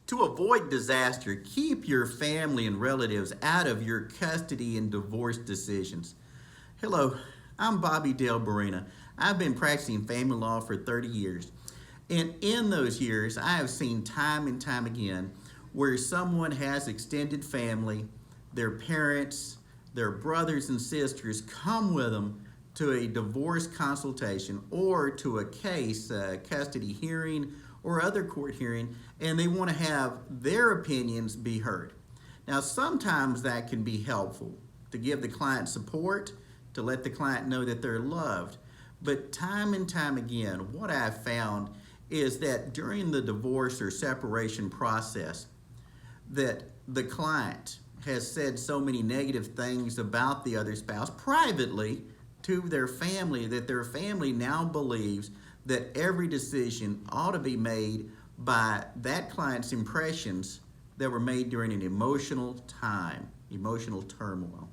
To avoid disaster, keep your family and relatives out of your custody and divorce decisions. Hello, I'm Bobby Dale Barina. I've been practicing family law for 30 years. And in those years, I have seen time and time again where someone has extended family, their parents, their brothers and sisters come with them to a divorce consultation or to a case, custody hearing, or other court hearing, and they want to have their opinions be heard. Now, sometimes that can be helpful to give the client support, to let the client know that they're loved. But time and time again, what I've found is that during the divorce or separation process, that the client has said so many negative things about the other spouse privately to their family that their family now believes that every decision ought to be made by that client's impressions that were made during an emotional time, emotional turmoil.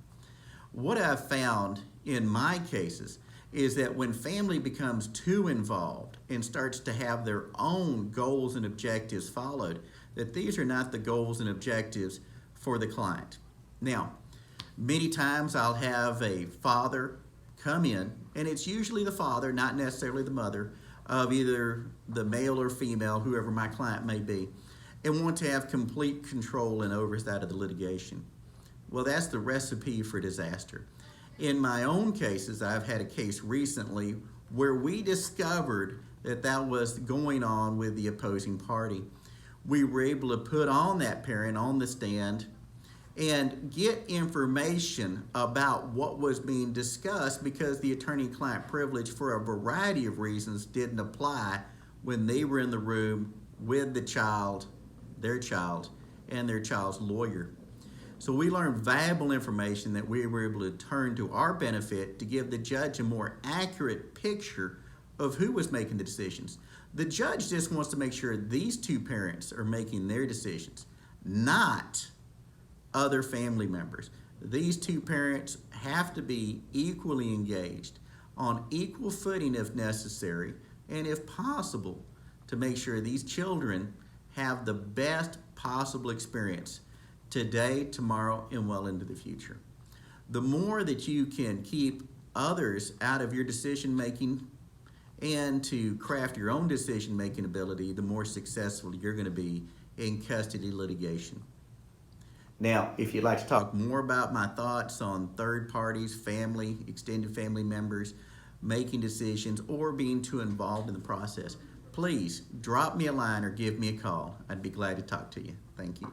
What I've found in my cases is that when family becomes too involved and starts to have their own goals and objectives followed, that these are not the goals and objectives for the client. Now, many times I'll have a father come in, and it's usually the father, not necessarily the mother, of either the male or female, whoever my client may be, and want to have complete control and oversight of the litigation. Well, that's the recipe for disaster. In my own cases, I've had a case recently where we discovered that that was going on with the opposing party. We were able to put on that parent on the stand and get information about what was being discussed because the attorney-client privilege, for a variety of reasons, didn't apply when they were in the room with the child, and their child's lawyer. So we learned valuable information that we were able to turn to our benefit to give the judge a more accurate picture of who was making the decisions. The judge just wants to make sure these two parents are making their decisions, not other family members. These two parents have to be equally engaged, on equal footing if necessary, and if possible, to make sure these children have the best possible experience today, tomorrow, and well into the future. The more that you can keep others out of your decision making and to craft your own decision making ability, the more successful you're going to be in custody litigation. Now, if you'd like to talk more about my thoughts on third parties, family, extended family members, making decisions, or being too involved in the process, please drop me a line or give me a call. I'd be glad to talk to you. Thank you.